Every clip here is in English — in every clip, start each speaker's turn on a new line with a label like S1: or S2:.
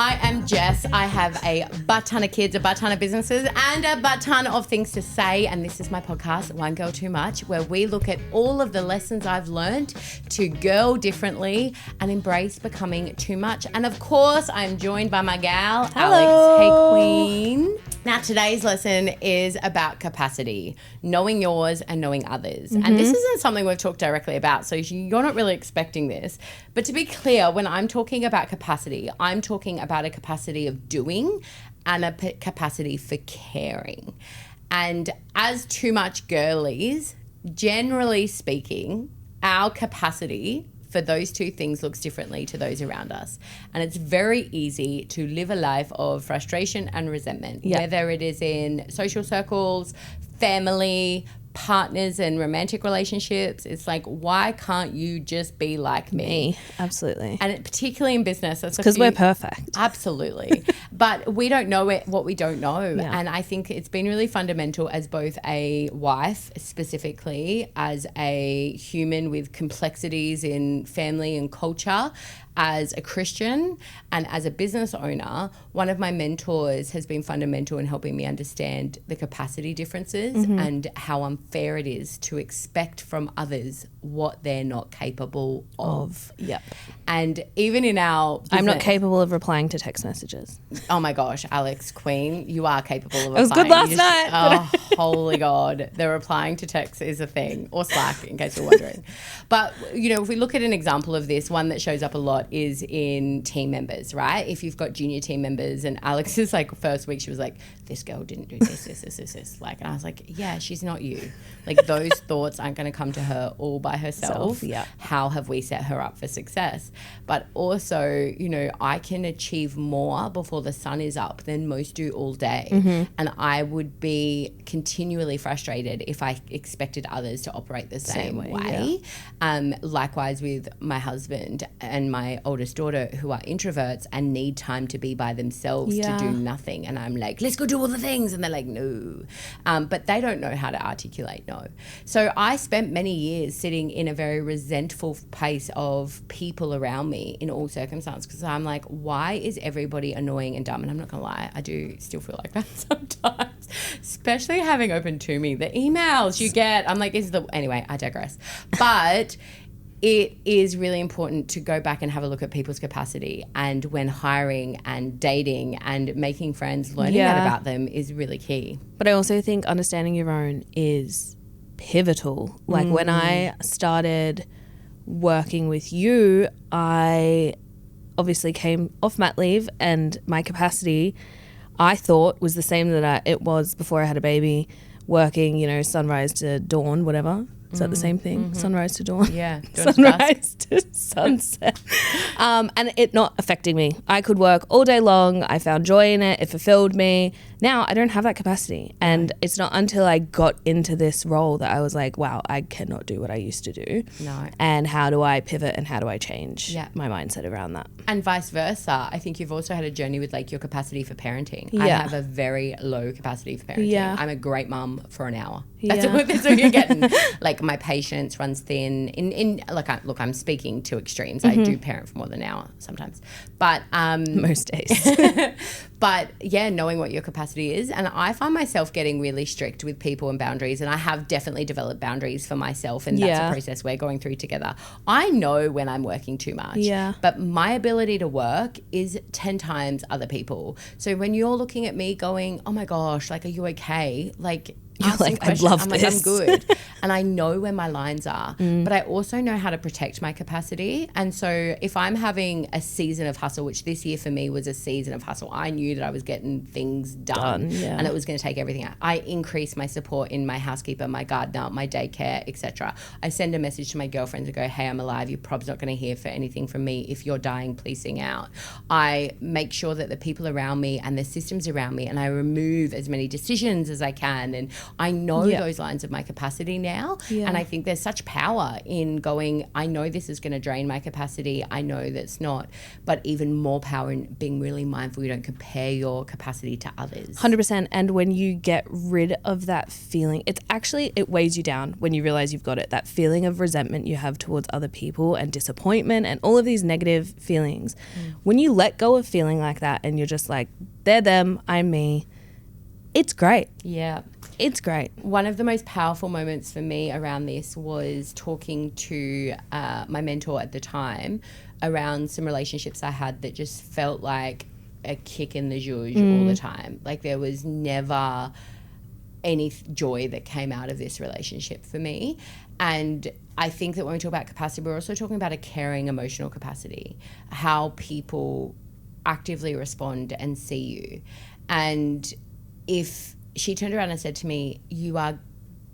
S1: I am Jess. I have a butt ton of kids, a butt ton of businesses, and a butt ton of things to say. And this is my podcast, One Girl Too Much, where we look at all of the lessons I've learned to girl differently and embrace becoming too much. And of course, I'm joined by my gal,
S2: Hello.
S1: Alex. Hey, Queen. Now, today's lesson is about capacity, knowing yours and knowing others. And this isn't something we've talked directly about, so you're not really expecting this. But to be clear, when I'm talking about capacity, I'm talking about a capacity of doing and a capacity for caring. And as too much girlies, generally speaking, our capacity for those two things looks differently to those around us. And it's very easy to live a life of frustration and resentment, whether it is in social circles, family, partners and romantic relationships. It's like, why can't you just be like me?
S2: Absolutely.
S1: And particularly in business.
S2: Because we're perfect.
S1: Absolutely. But we don't know what we don't know.
S2: Yeah.
S1: And I think it's been really fundamental as both a wife, specifically as a human with complexities in family and culture, as a Christian and as a business owner. One of my mentors has been fundamental in helping me understand the capacity differences and how unfair it is to expect from others what they're not capable of.
S2: Yep.
S1: And even in our business,
S2: I'm not capable of replying to text messages.
S1: Oh my gosh, Alex, Queen, you are capable of
S2: It was good
S1: replying.
S2: last night.
S1: Oh, holy God. The replying to text is a thing, or Slack, in case you're wondering. But, you know, if we look at an example of this, one that shows up a lot is in team members, right? If you've got junior team members, and Alex's like first week, she was like, this girl didn't do this. Like, and I was like, yeah, she's not you. Like, those thoughts aren't going to come to her all by herself.
S2: Yeah.
S1: How have we set her up for success? But also, you know, I can achieve more before the sun is up than most do all day. And I would be continually frustrated if I expected others to operate the same way. Yeah. Likewise with my husband and my oldest daughter, who are introverts and need time to be by themselves to do nothing. And I'm like, let's go do all the things. And they're like, no. But they don't know how to articulate no. So I spent many years sitting in a very resentful place of people around me in all circumstances, because I'm like, why is everybody annoying and dumb? And I'm not gonna lie, I do still feel like that sometimes, especially having open to me the emails you get. I'm like, anyway, I digress. But it is really important to go back and have a look at people's capacity, and when hiring and dating and making friends, learning that about them is really key.
S2: But I also think understanding your own is pivotal. Like when I started working with you, I obviously came off mat leave, and my capacity I thought was the same that it was before I had a baby, working, you know, sunrise to dawn, whatever. Is that the same thing? Sunrise to dawn?
S1: Yeah.
S2: Sunrise to sunset. And it not affecting me. I could work all day long. I found joy in it. It fulfilled me. Now I don't have that capacity. And it's not until I got into this role that I was like, wow, I cannot do what I used to do.
S1: No.
S2: And how do I pivot and how do I change my mindset around that?
S1: And vice versa. I think you've also had a journey with like your capacity for parenting.
S2: Yeah.
S1: I have a very low capacity for parenting.
S2: Yeah.
S1: I'm a great mum for an hour.
S2: Yeah.
S1: That's what you're getting. Like, my patience runs thin. I'm speaking to extremes. I do parent for more than an hour sometimes. But
S2: most days.
S1: But yeah, knowing what your capacity is. And I find myself getting really strict with people and boundaries. And I have definitely developed boundaries for myself. And that's a process we're going through together. I know when I'm working too much.
S2: Yeah.
S1: But my ability to work is 10 times other people. So when you're looking at me going, oh my gosh, like, are you okay? Like,
S2: You're like, I love this.
S1: I'm good. And I know where my lines are, but I also know how to protect my capacity. And so if I'm having a season of hustle, which this year for me was a season of hustle, I knew that I was getting things done. And it was going to take everything out. I increased my support in my housekeeper, my gardener, my daycare, etc. I send a message to my girlfriends and go, hey, I'm alive. Your prob's not going to hear for anything from me. If you're dying, please sing out. I make sure that the people around me and the systems around me, and I remove as many decisions as I can. And I know those lines of my capacity now. now.
S2: Yeah.
S1: And I think there's such power in going, I know this is going to drain my capacity. I know that's not, but even more power in being really mindful you don't compare your capacity to others.
S2: 100%. And when you get rid of that feeling, it weighs you down when you realize you've got it. That feeling of resentment you have towards other people and disappointment and all of these negative feelings. When you let go of feeling like that and you're just like, they're them, I'm me, it's great.
S1: Yeah.
S2: It's great.
S1: One of the most powerful moments for me around this was talking to my mentor at the time around some relationships I had that just felt like a kick in the zhuzh all the time. Like there was never any joy that came out of this relationship for me. And I think that when we talk about capacity, we're also talking about a caring emotional capacity, how people actively respond and see you. And if she turned around and said to me, you are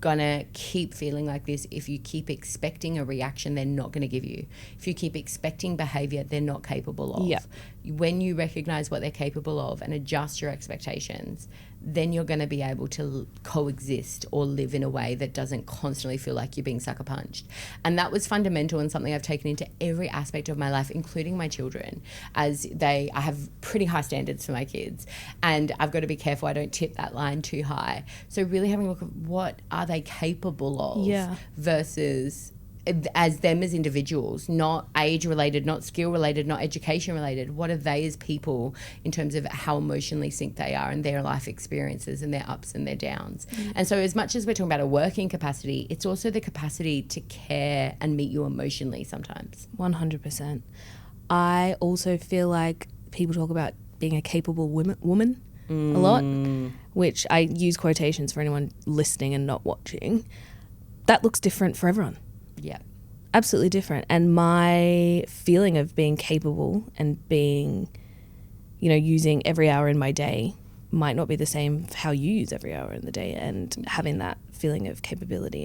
S1: gonna keep feeling like this if you keep expecting a reaction they're not going to give you, if you keep expecting behavior they're not capable of.
S2: Yep.
S1: When you recognize what they're capable of and adjust your expectations, then you're going to be able to coexist or live in a way that doesn't constantly feel like you're being sucker punched. And that was fundamental and something I've taken into every aspect of my life, including my children, as I have pretty high standards for my kids, and I've got to be careful I don't tip that line too high. So really having a look at what are they capable of versus as them as individuals, not age related, not skill related, not education related. What are they as people in terms of how emotionally synced they are and their life experiences and their ups and their downs. And so as much as we're talking about a working capacity, it's also the capacity to care and meet you emotionally sometimes.
S2: 100%. I also feel like people talk about being a capable woman a lot, which I use quotations for anyone listening and not watching. That looks different for everyone.
S1: Yeah.
S2: Absolutely different. And my feeling of being capable and being, using every hour in my day might not be the same how you use every hour in the day, and having that feeling of capability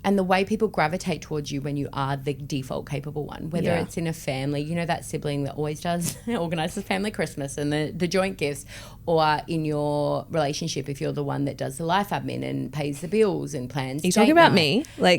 S1: and the way people gravitate towards you when you are the default capable one, whether it's in a family, that sibling that always does organise the family Christmas and the joint gifts, or in your relationship if you're the one that does the life admin and pays the bills and plans.
S2: Are you talking about me?
S1: Me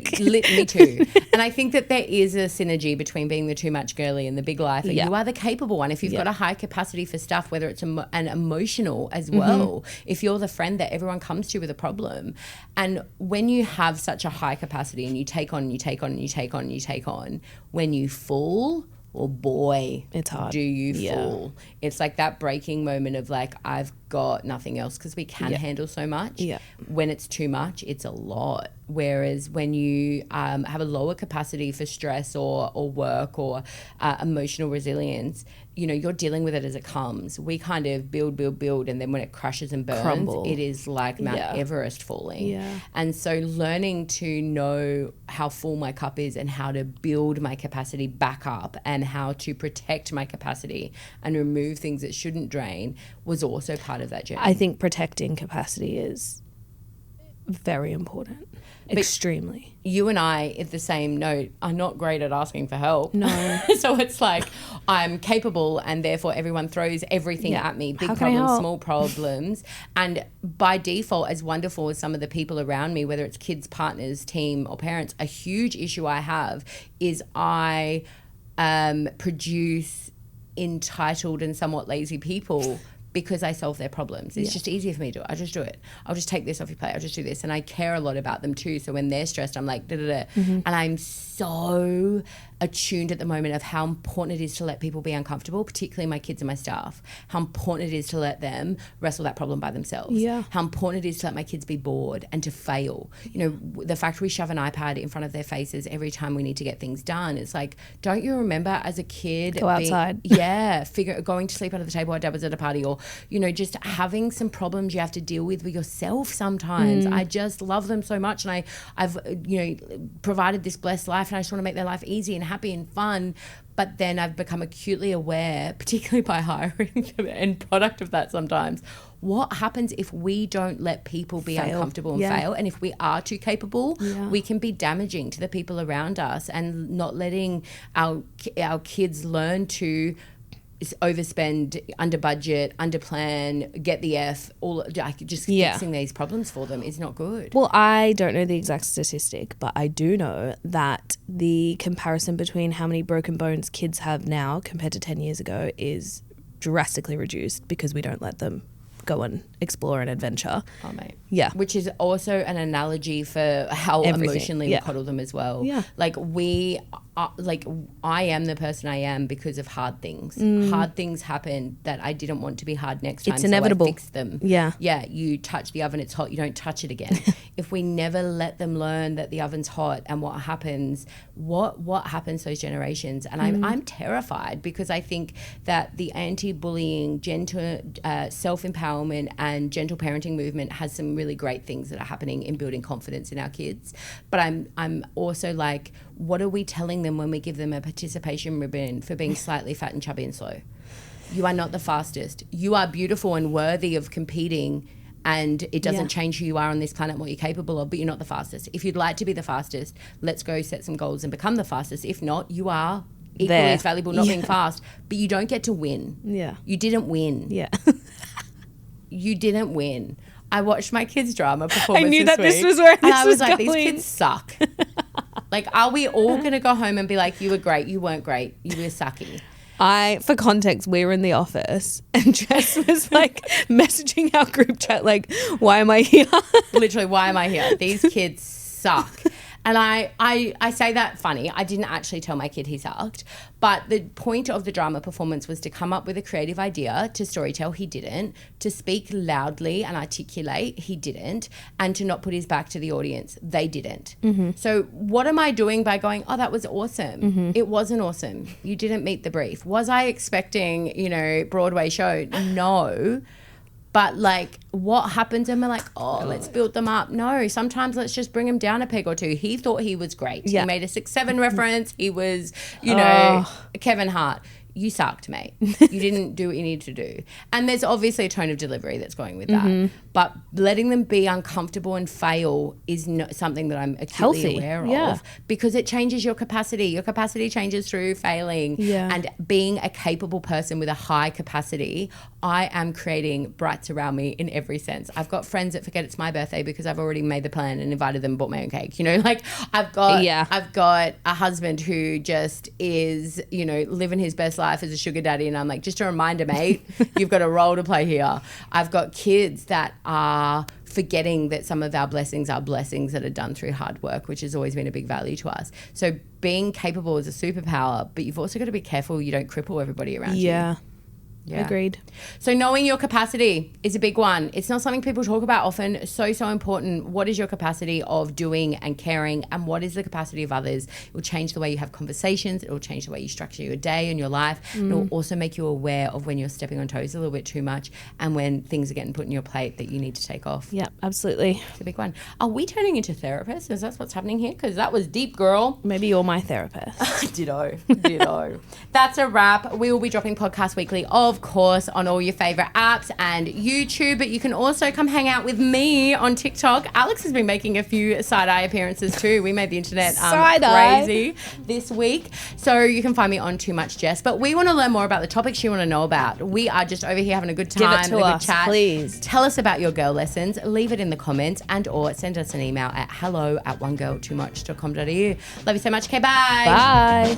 S1: too. And I think that there is a synergy between being the too much girly and the big life. And you are the capable one. If you've got a high capacity for stuff, whether it's an emotional as well, if you're the friend that everyone comes to with a problem. And when you have such a high capacity and you take on and you take on and you take on and you take on, when you fall, well, boy,
S2: it's hard.
S1: Do you fall? It's like that breaking moment of like, I've got nothing else, because we can handle so much. Yeah. When it's too much, it's a lot. Whereas when you have a lower capacity for stress or work or emotional resilience, you're dealing with it as it comes. We kind of build, and then when it crashes and burns,
S2: crumble.
S1: It is like Mount Everest falling.
S2: Yeah.
S1: And so learning to know how full my cup is and how to build my capacity back up and how to protect my capacity and remove things that shouldn't drain was also part of that journey.
S2: I think protecting capacity is very important.
S1: But
S2: extremely.
S1: You and I, at the same note, are not great at asking for help.
S2: No.
S1: So it's like I'm capable and therefore everyone throws everything at me, big problems, small problems. And by default, as wonderful as some of the people around me, whether it's kids, partners, team or parents, a huge issue I have is I produce entitled and somewhat lazy people because I solve their problems. It's just easier for me to do it. I'll just do it. I'll just take this off your plate. I'll just do this. And I care a lot about them too. So when they're stressed, I'm like, da-da-da. And I'm so attuned at the moment of how important it is to let people be uncomfortable, particularly my kids and my staff. How important it is to let them wrestle that problem by themselves. Yeah. How important it is to let my kids be bored and to fail. The fact we shove an iPad in front of their faces every time we need to get things done. It's like, don't you remember as a kid
S2: go outside?
S1: Going to sleep under the table. Our dad was at a party, or just having some problems you have to deal with yourself sometimes. I just love them so much, and I've provided this blessed life, and I just want to make their life easy and happy and fun. But then I've become acutely aware, particularly by hiring the end product of that sometimes, what happens if we don't let people be uncomfortable and fail? And if we are too capable, we can be damaging to the people around us and not letting our kids learn to overspend, under budget, under plan, get the F, all like just fixing these problems for them is not good.
S2: Well, I don't know the exact statistic, but I do know that the comparison between how many broken bones kids have now compared to 10 years ago is drastically reduced because we don't let them go and explore an adventure.
S1: Oh, mate.
S2: Yeah.
S1: Which is also an analogy for how emotionally we coddle them as well.
S2: Yeah.
S1: Like I am the person I am because of hard things. Hard things happen that I didn't want to be hard next time.
S2: It's inevitable.
S1: So I fixed them.
S2: Yeah.
S1: Yeah. You touch the oven, it's hot. You don't touch it again. If we never let them learn that the oven's hot and what happens, what happens those generations? And I'm terrified because I think that the anti-bullying, gentle, self-empowerment and gentle parenting movement has some really great things that are happening in building confidence in our kids. But I'm also like, what are we telling them when we give them a participation ribbon for being slightly fat and chubby and slow? You are not the fastest. You are beautiful and worthy of competing, and it doesn't change who you are on this planet and what you're capable of, but you're not the fastest. If you'd like to be the fastest, let's go set some goals and become the fastest. If not, you are equally as valuable not being fast, but you don't get to win.
S2: Yeah.
S1: You didn't win.
S2: Yeah.
S1: You didn't win. I watched my kids' drama performance.
S2: I knew that
S1: week,
S2: this was where
S1: and I was like,
S2: going.
S1: these kids suck. Like, are we all going to go home and be like, you were great, you weren't great, you were sucky?
S2: For context, we were in the office and Jess was like messaging our group chat like, why am I here?
S1: Literally, why am I here? These kids suck. And I say that funny. I didn't actually tell my kid he sucked. But the point of the drama performance was to come up with a creative idea, to storytell, he didn't, to speak loudly and articulate, he didn't, and to not put his back to the audience, they didn't. So what am I doing by going, oh, that was awesome? It wasn't awesome. You didn't meet the brief. Was I expecting, Broadway show? No. But like, what happens when we're like, oh, let's build them up? No, sometimes let's just bring him down a peg or two. He thought he was great.
S2: Yeah.
S1: He made a 6'7" reference. He was, Kevin Hart. You sucked, mate. You didn't do what you needed to do. And there's obviously a tone of delivery that's going with that. But letting them be uncomfortable and fail is not something that I'm acutely aware of, because it changes your capacity. Your capacity changes through failing. And being a capable person with a high capacity, I am creating brights around me in every sense. I've got friends that forget it's my birthday because I've already made the plan and invited them and bought my own cake. I've got a husband who just is, living his best life as a sugar daddy, and I'm like, just a reminder, mate, you've got a role to play here. I've got kids that are forgetting that some of our blessings are blessings that are done through hard work, which has always been a big value to us. So being capable is a superpower, but you've also got to be careful you don't cripple everybody around you.
S2: Yeah. Agreed.
S1: So knowing your capacity is a big one. It's not something people talk about often. So important. What is your capacity of doing and caring, and what is the capacity of others? It will change the way you have conversations. It will change the way you structure your day and your life. It will also make you aware of when you're stepping on toes a little bit too much and when things are getting put in your plate that you need to take off.
S2: Yeah, absolutely.
S1: It's a big one. Are we turning into therapists? Is that what's happening here? Because that was deep, girl.
S2: Maybe you're my therapist.
S1: Ditto. That's a wrap. We will be dropping podcasts weekly, of course, on all your favorite apps and YouTube, but you can also come hang out with me on TikTok. Alex has been making a few side-eye appearances too. We made the internet crazy this week. So you can find me on Too Much Jess. But we want to learn more about the topics you want to know about. We are just over here having a good time,
S2: Give it to us,
S1: chat.
S2: please.
S1: Tell us about your girl lessons. Leave it in the comments and or send us an email at hello@onegirltoomuch.com.au. Love you so much. Okay, bye.
S2: Bye.